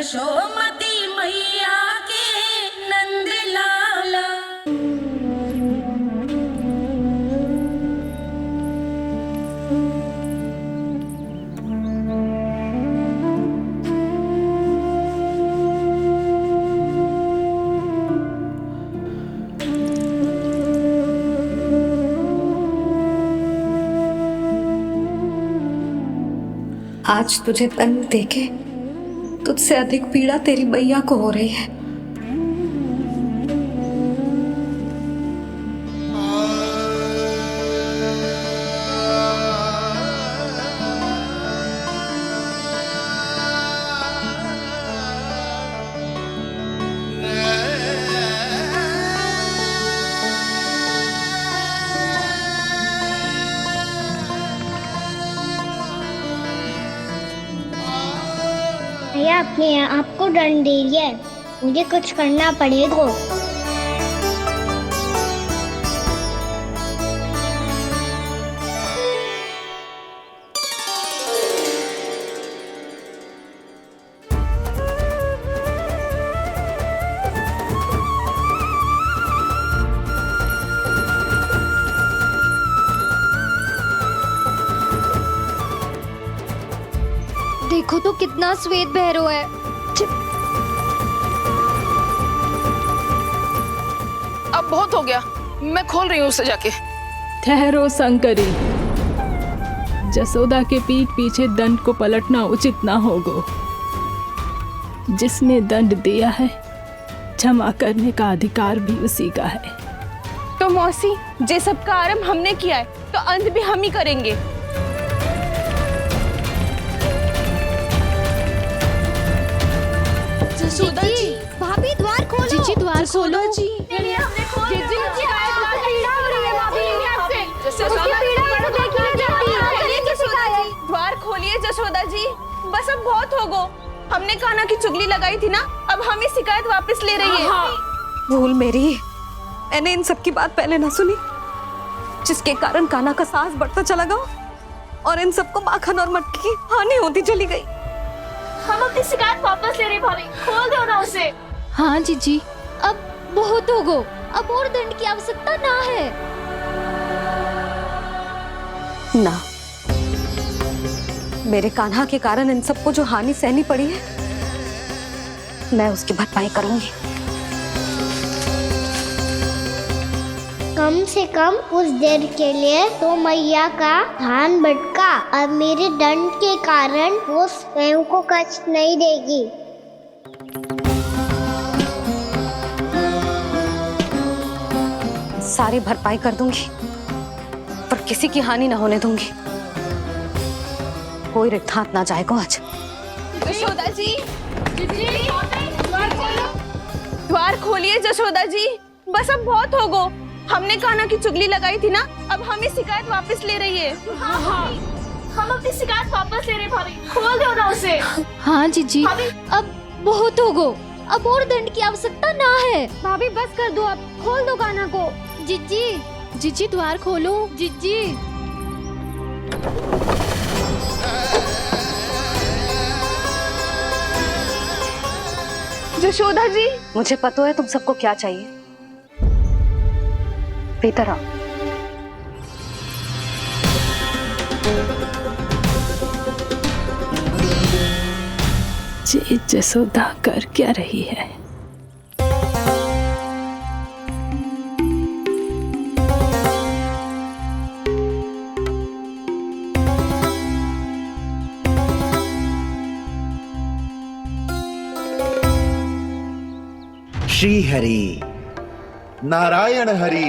यशोमती मैया के नंद लाला। आज तुझे तन देके तुझसे अधिक पीड़ा तेरी मैया को हो रही है। भैया अपने आपको दंड दे रही है, मुझे कुछ करना पड़ेगा। देखो तो कितना श्वेत भैरव है। अब बहुत हो गया, मैं खोल रही हूँ उसे जाके। ठहरो शंकरी, जसोदा के पीठ पीछे दंड को पलटना उचित ना होगा। जिसने दंड दिया है क्षमा करने का अधिकार भी उसी का है। तो मौसी, जे सब का आरंभ हमने किया है तो अंत भी हम ही करेंगे। जसोदा जी, भाभी द्वार खोलो। जीजी द्वार खोलो। जी द्वार खोलिए जसोदा जी, बस अब बहुत हो गो। हमने कान्हा की चुगली लगाई थी ना, अब हम ही शिकायत वापस ले रही है। भूल मेरी, मैंने इन सब की बात पहले ना सुनी, जिसके कारण कान्हा का साहस बढ़ता चला गया और इन सबको माखन और मटकी की हानि होती चली गई। हम अपनी शिकायत वापस ले रहे भाभी, खोल दो ना उसे। हाँ जीजी, अब बहुत हो गो, अब और दंड की आवश्यकता ना है। ना, मेरे कान्हा के कारण इन सबको जो हानि सहनी पड़ी है, मैं उसकी भरपाई करूंगी। कम से कम उस देर के लिए तो मैया का ध्यान भटका और मेरे दंड के कारण वो स्वयं को कष्ट नहीं देगी। सारी भरपाई कर दूंगी, पर किसी की हानि ना होने दूंगी। कोई रिक्त हाथ ना जाएगा आज। जसोदा जी, द्वार खोलिए जसोदा जी, बस अब बहुत हो गो। हमने कान्हा की चुगली लगाई थी ना, अब हम ही शिकायत वापस ले रही है। हम अपनी शिकायत वापस ले रहे भाभी, खोल दो ना उसे। हाँ जीजी, अब बहुत हो गो, अब और दंड की आवश्यकता ना है। भाभी बस कर दो, अब खोल दो कान्हा को। जीजी, जीजी द्वार खोलो। जीजी जसोदा जी, मुझे पता है तुम सबको क्या चाहिए। भीतर आओ। जी जसोदा कर क्या रही है? श्री हरि नारायण हरि।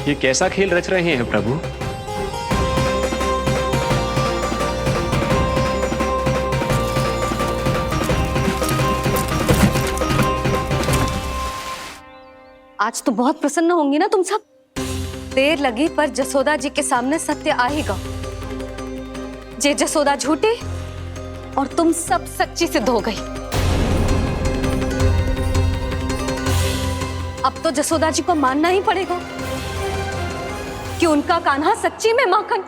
ये कैसा खेल रच रहे हैं प्रभु? आज तो बहुत प्रसन्न होंगी ना तुम सब। देर लगी पर जसोदा जी के सामने सत्य आएगा। जे जसोदा झूठी और तुम सब सच्ची सिद्ध हो गई। अब तो जसोदा जी को मानना ही पड़ेगा कि उनका कान्हा सच्ची में माखन।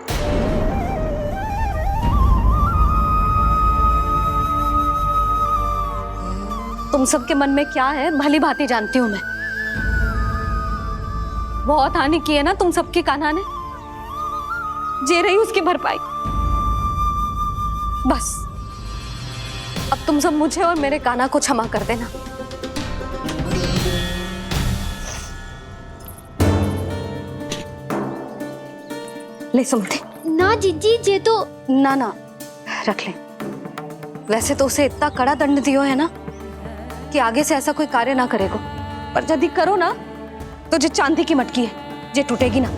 तुम सबके मन में क्या है भली भांति जानती हूं मैं। बहुत हानि की है ना तुम सबके कान्हा ने, जे रही उसकी भरपाई। बस अब तुम सब मुझे और मेरे कान्हा को क्षमा कर देना। ले सुमति। ना जीजी, जे तो ना ना रख ले। वैसे तो उसे इतना कड़ा दंड दियो है ना कि आगे से ऐसा कोई कार्य ना करेगा, पर यदि करो ना तो जो चांदी की मटकी है जे टूटेगी ना।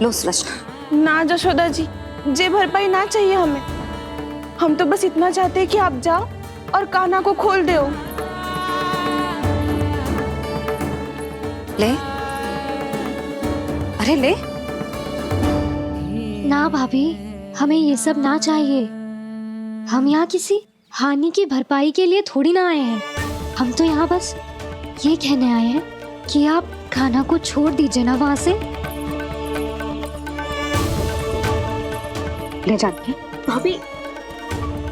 लो सुलक्षणा। ना जशोदा जी, जे भरपाई ना चाहिए हमें। हम तो बस इतना चाहते हैं कि आप जाओ और कान्हा को खोल दो। ले, अरे ले। ना भाभी, हमें ये सब ना चाहिए। हम यहाँ किसी हानि की भरपाई के लिए थोड़ी ना आए हैं। हम तो यहाँ बस ये कहने आए हैं कि आप कान्हा को छोड़ दीजिए ना वहां से। ले जाके भाभी,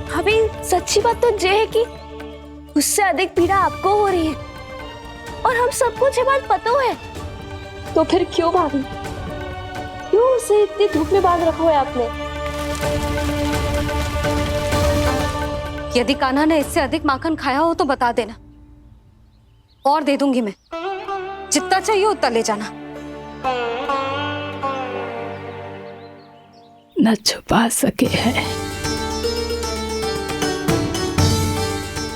भाभी सच्ची बात तो ये है कि उससे अधिक पीड़ा आपको हो रही है और हम सबको ये बात पता है। तो फिर क्यों भाभी, क्यों उसे इतनी धूप में बांध रखा है आपने? यदि कान्हा ने इससे अधिक माखन खाया हो तो बता देना, और दे दूंगी मैं। जितना चाहिए उतना ले जाना। न छुपा सके हैं,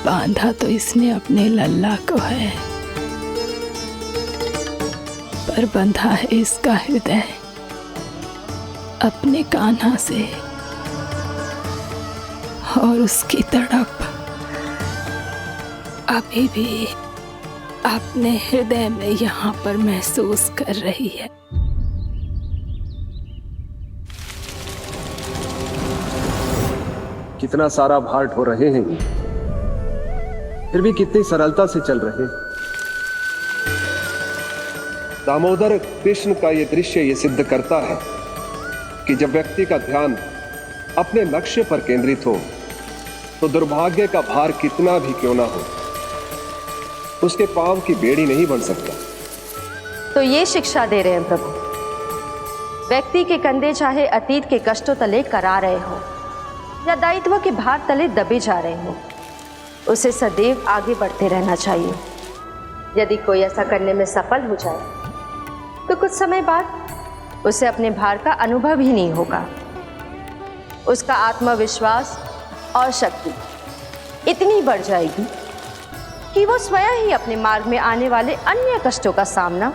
बांधा तो इसने अपने लल्ला को है, पर बंधा है इसका हृदय अपने कान्हा से। और उसकी तड़प अभी भी अपने हृदय में यहाँ पर महसूस कर रही है। कितना सारा भार ढो रहे हैं, फिर भी कितनी सरलता से चल रहे हैं। दामोदर कृष्ण का यह दृश्य ये सिद्ध करता है कि जब व्यक्ति का ध्यान अपने लक्ष्य पर केंद्रित हो तो दुर्भाग्य का भार कितना भी क्यों ना हो, उसके पांव की बेड़ी नहीं बन सकता। तो ये शिक्षा दे रहे हैं प्रभु। व्यक्ति के कंधे चाहे अतीत के कष्टों तले करा रहे हो या दायित्व के भार तले दबे जा रहे हो, उसे सदैव आगे बढ़ते रहना चाहिए। यदि कोई ऐसा करने में सफल हो जाए तो कुछ समय बाद उसे अपने भार का अनुभव ही नहीं होगा। उसका आत्मविश्वास और शक्ति इतनी बढ़ जाएगी कि वो स्वयं ही अपने मार्ग में आने वाले अन्य कष्टों का सामना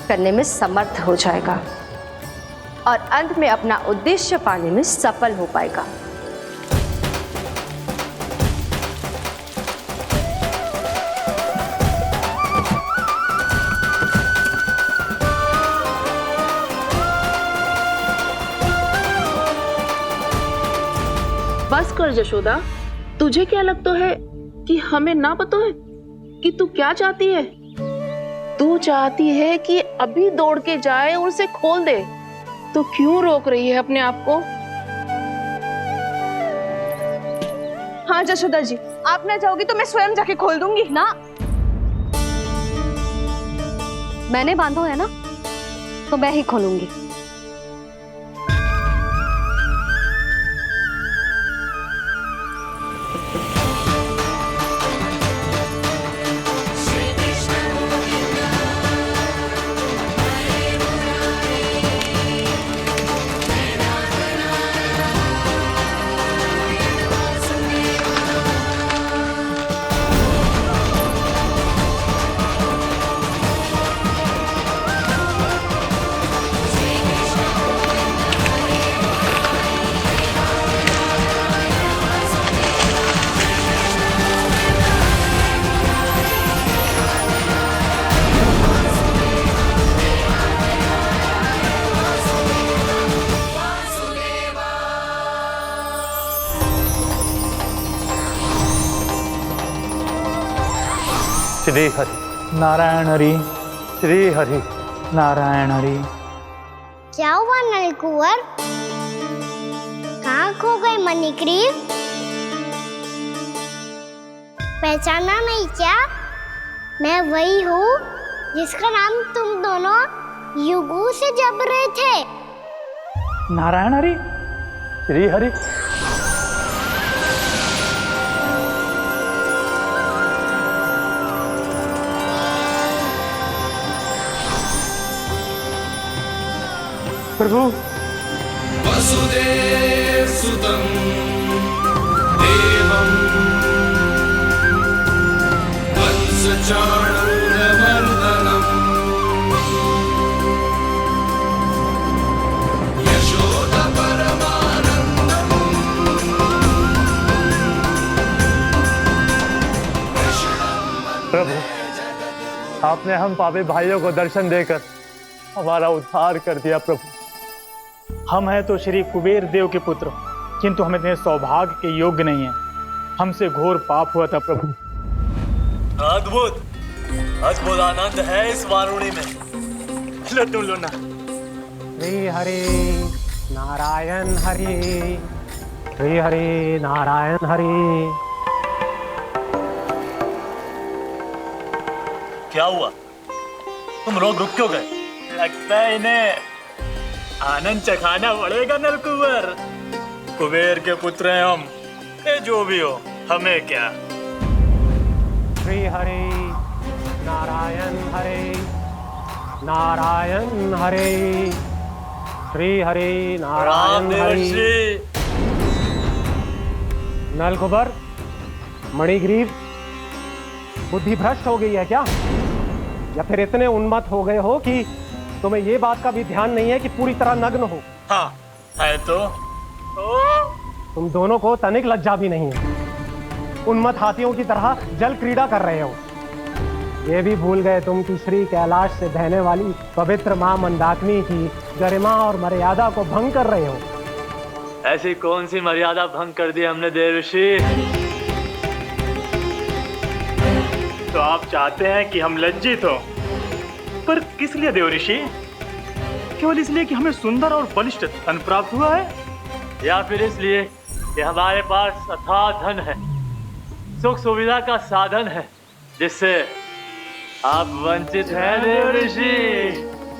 करने में समर्थ हो जाएगा और अंत में अपना उद्देश्य पाने में सफल हो पाएगा। बस कर जशोदा, तुझे क्या लगता है कि हमें ना पता है कि तू क्या चाहती है? तू चाहती है कि अभी दौड़ के जाए और उसे खोल दे, तो क्यों रोक रही है अपने आप को? हाँ जशोदा जी, आप ना जाओगी तो मैं स्वयं जाके खोल दूंगी। ना, मैंने बांधो है ना, तो मैं ही खोलूंगी। श्री हरि नारायण हरि, श्री हरि नारायण हरि। क्या हुआ नलकुंवर? कहाँ खो गए मणिग्रीव? पहचाना नहीं क्या? मैं वही हूँ जिसका नाम तुम दोनों युगों से जप रहे थे। नारायण हरि, श्री हरि। प्रभु वसुदेव सुतं देवं वत्सचाणूरमर्दनम् यशोदपरमानन्दम् प्रभु, आपने हम पापी भाइयों को दर्शन देकर हमारा उद्धार कर दिया। प्रभु, हम हैं तो श्री कुबेर देव के पुत्र, किंतु हम इतने सौभाग्य के योग्य नहीं हैं। हमसे घोर पाप हुआ था प्रभु। अद्भुत अद्भुत आनंद है इस वारुणी में। लो तुम लो ना। श्री हरि नारायण हरि, श्री हरि नारायण हरि। क्या हुआ? तुम लोग रुक क्यों गए? लगता है इन्हें आनंद चखाना पड़ेगा नलकुंवर। कुबेर के पुत्र हैं हम, ये जो भी हो हमें क्या। श्री हरि नारायण हरि, नारायण हरि, श्री हरि नारायण हरि। नलकुबर, मणिग्रीव, बुद्धि भ्रष्ट हो गई है क्या? या फिर इतने उन्मत्त हो गए हो कि तुम्हें ये बात का भी ध्यान नहीं है कि पूरी तरह नग्न हो? हाँ है तो। तुम दोनों को तनिक लज्जा भी नहीं है। उन्मत्त हाथियों की तरह जल क्रीड़ा कर रहे हो। ये भी भूल गए तुम कि श्री कैलाश से बहने वाली पवित्र मां मंदाकिनी की गरिमा और मर्यादा को भंग कर रहे हो। ऐसी कौन सी मर्यादा भंग कर दी हमने देवर्षि? तो आप चाहते हैं कि हम लज्जित हो, पर किस लिए देवऋषि? केवल इसलिए कि हमें सुंदर और बलिष्ठ धन प्राप्त हुआ है, या फिर इसलिए कि हमारे पास अथाह धन है, सुख सुविधा का साधन है, जिससे आप वंचित हैं देवर्षि?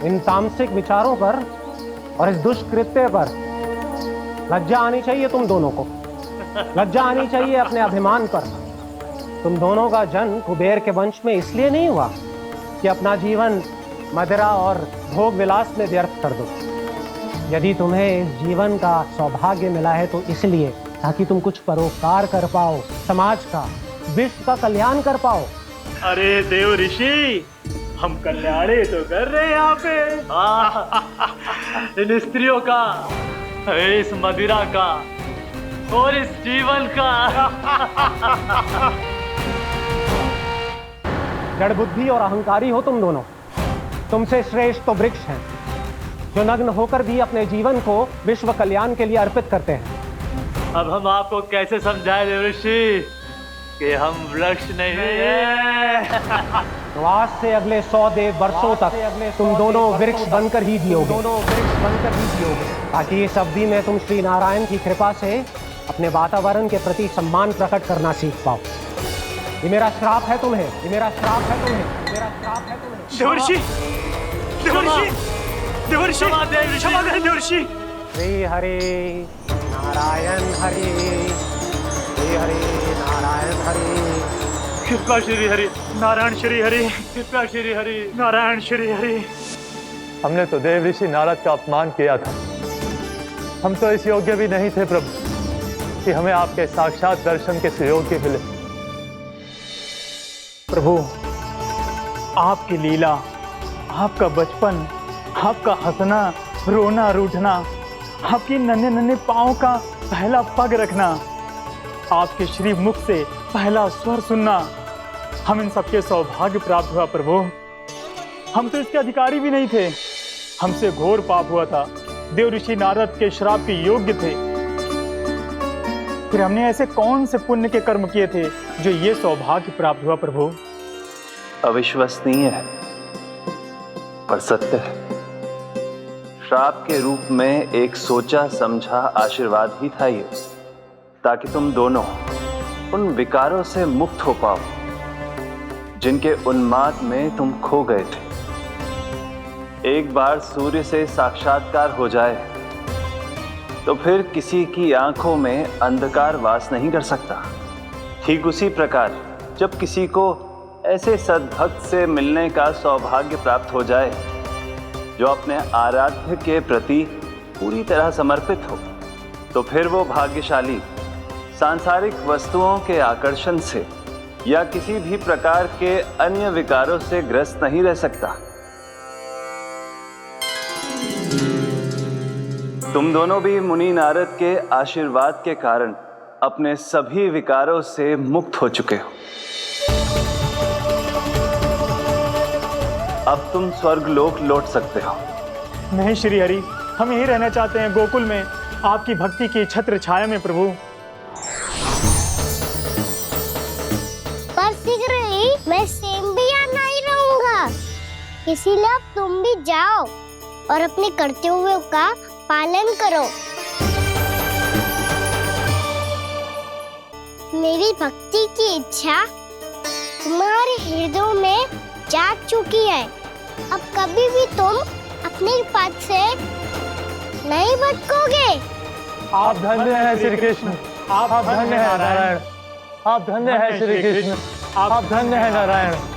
इन तामसिक विचारों पर और इस दुष्कृत्य पर लज्जा आनी चाहिए तुम दोनों को। लज्जा आनी चाहिए अपने अभिमान पर। तुम दोनों का जन्म कुबेर के वंश में इसलिए नहीं हुआ कि अपना जीवन मदिरा और भोग विलास में व्यर्थ कर दो। यदि तुम्हें इस जीवन का सौभाग्य मिला है तो इसलिए ताकि तुम कुछ परोपकार कर पाओ, समाज का, विश्व का कल्याण कर पाओ। अरे देवर्षि, हम कल्याणी तो कर रहे हैं यहाँ पे। इन स्त्रियों का, इस मदिरा का और इस जीवन का। जड़ बुद्धि और अहंकारी हो तुम दोनों। तुमसे श्रेष्ठ तो वृक्ष हैं, जो नग्न होकर भी अपने जीवन को विश्व कल्याण के लिए अर्पित करते हैं। अब हम आपको कैसे समझाएं देवर्षि कि हम वृक्ष नहीं हैं? तो आज से अगले 100 देव वर्षों तक तुम दोनों वृक्ष बनकर ही जियोगे, ताकि इस अवधि में तुम श्री नारायण की कृपा से अपने वातावरण के प्रति सम्मान प्रकट करना सीख पाओ। ये मेरा श्राप है तुम्हें, ये मेरा श्राप है तुम्हें, मेरा श्राप है तुम्हें। देवर्षि, देवर्षि, देवर्षि, क्षमा करें देवर्षि। श्री हरि नारायण हरि, श्री हरि नारायण हरि। कृपा श्री हरि नारायण श्री हरि, कृपा श्री हरि नारायण श्री हरि। हमने तो देवर्षि नारद का अपमान किया था। हम तो इस योग्य भी नहीं थे प्रभु कि हमें आपके साक्षात दर्शन के सुयोग्य मिले। प्रभु, आपकी लीला, आपका बचपन, आपका हंसना, रोना, रूठना, आपकी नन्हे नन्हे पाँव का पहला पग रखना, आपके श्री मुख से पहला स्वर सुनना, हम इन सबके सौभाग्य प्राप्त हुआ प्रभु। हम तो इसके अधिकारी भी नहीं थे। हमसे घोर पाप हुआ था, देवर्षि नारद के श्राप के योग्य थे। फिर हमने ऐसे कौन से पुण्य के कर्म किए थे जो ये सौभाग्य प्राप्त हुआ प्रभु? अविश्वसनीय है पर सत्य है। श्राप के रूप में एक सोचा समझा आशीर्वाद ही था ये, ताकि तुम दोनों उन विकारों से मुक्त हो पाओ जिनके उन्माद में तुम खो गए थे। एक बार सूर्य से साक्षात्कार हो जाए तो फिर किसी की आंखों में अंधकार वास नहीं कर सकता। ठीक उसी प्रकार जब किसी को ऐसे सद्भक्त से मिलने का सौभाग्य प्राप्त हो जाए जो अपने आराध्य के प्रति पूरी तरह समर्पित हो, तो फिर वो भाग्यशाली सांसारिक वस्तुओं के आकर्षण से या किसी भी प्रकार के अन्य विकारों से ग्रस्त नहीं रह सकता। तुम दोनों भी मुनि नारद के आशीर्वाद के कारण अपने सभी विकारों से मुक्त हो चुके हो। अब तुम स्वर्गलोक लौट सकते हो। नहीं श्री हरि, हम यहीं रहना चाहते हैं, गोकुल में, आपकी भक्ति की छत्र छाया में प्रभु। पर शीघ्र ही मैं सेम्बिया नहीं रहूंगा, इसीलिए अब तुम भी जाओ और अपने कर्तव्यों का पालन करो। मेरी भक्ति की इच्छा तुम्हारे हृदय में जाग चुकी है। अब कभी भी तुम अपने पद से नहीं भटकोगे। आप धन्य हैं श्री कृष्ण, आप धन्य हैं नारायण, आप धन्य हैं श्री कृष्ण, आप धन्य हैं नारायण।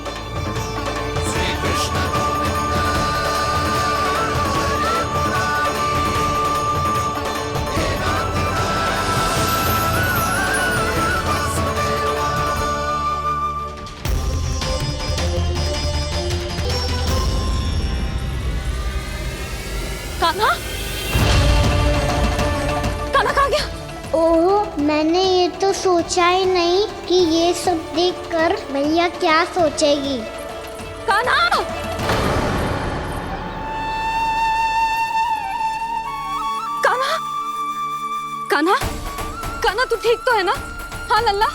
कान्हा, कान्हा कहाँ गया? ओह, मैंने ये तो सोचा ही नहीं कि ये सब देखकर भैया क्या सोचेगी। कान्हा! कान्हा! कान्हा! कान्हा तू ठीक तो है ना? हाँ लल्ला,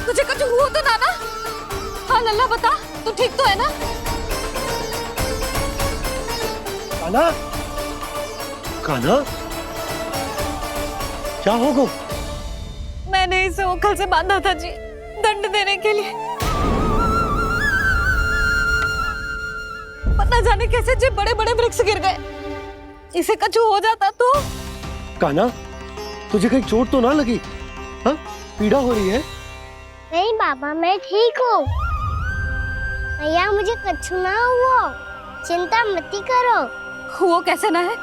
तुझे कुछ हुआ तो ना? हाँ लल्ला बता, तू ठीक तो है ना? कान्हा, कान्हा, क्या होगा? मैंने इसे ओखल से बांधा था जी, दंड देने के लिए। पता जाने कैसे जे बड़े बड़े वृक्ष गिर गए। इसे कुछ हो जाता तो? कान्हा, तुझे कहीं चोट तो ना लगी? हाँ, पीड़ा हो रही है? नहीं बाबा, मैं ठीक हूँ। भैया मुझे कुछ ना हुआ, चिंता मत करो। वो कैसे ना है?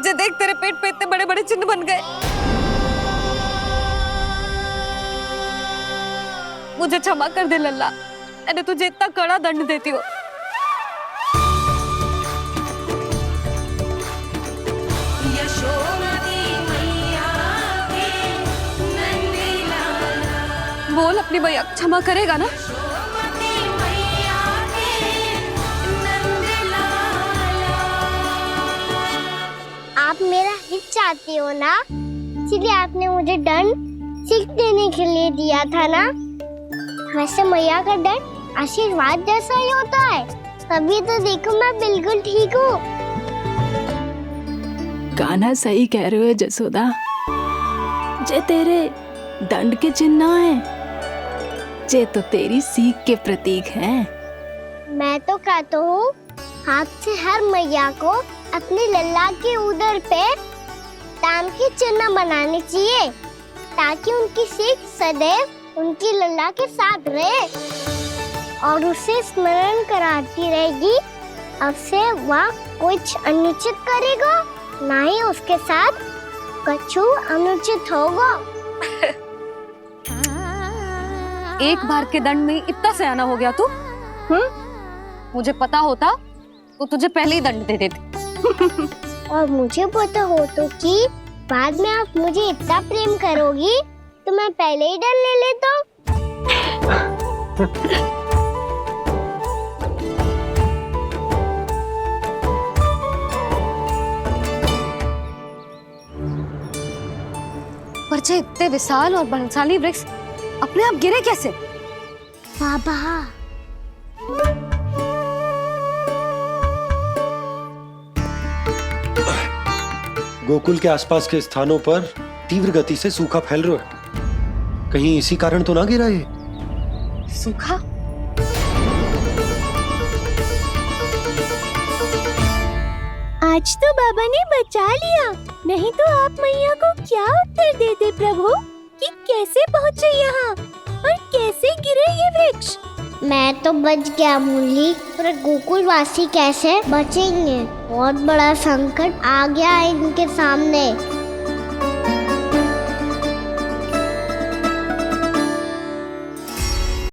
जे देख तेरे पेट पे इतने बड़े बड़े चिन्ह बन गए। मुझे क्षमा कर दे लल्ला, मैंने तुझे इतना कड़ा दंड देती हो। बोल अपनी भैया क्षमा करेगा ना? आप मेरा हित चाहते हो ना, इसलिए आपने मुझे दंड सीख देने के लिए दिया था ना। वैसे मैया का दंड आशीर्वाद जैसा ही होता है, तभी तो देखो मैं बिल्कुल ठीक हूँ। कान्हा सही कह रहे हो जसोदा, जे तेरे दंड के चिन्ह है, जे तो तेरी सीख के प्रतीक हैं। मैं तो कहता हूँ हाथ से हर मैया को अपनी लल्ला के उदर पे ताम के चिन्ह बनाने चाहिए, ताकि उनकी सीख सदैव उनकी लल्ला के साथ रहे और उसे स्मरण कराती रहेगी। अब से वह कुछ अनुचित करेगा, ना ही उसके साथ कुछ अनुचित होगा। एक बार के दंड में इतना सयाना हो गया तू? मुझे पता होता तो तुझे पहले ही दंड दे देती। और मुझे पता हो तो कि बाद में आप मुझे इतना प्रेम करोगी तो मैं पहले ही दंड ले लेता हूँ। पर जे इतने विशाल और बलशाली वृक्ष अपने आप गिरे कैसे? बाबा, गोकुल के आसपास के स्थानों पर तीव्र गति से सूखा फैल रहा है। कहीं इसी कारण तो ना गिरा ये? सूखा? आज तो बाबा ने बचा लिया, नहीं तो आप मैया को क्या उत्तर देते प्रभु कि कैसे पहुँचे यहाँ और कैसे गिरे ये वृक्ष। मैं तो बच गया मुरली, पर गोकुलवासी कैसे बचेंगे? बहुत बड़ा संकट आ गया इनके सामने।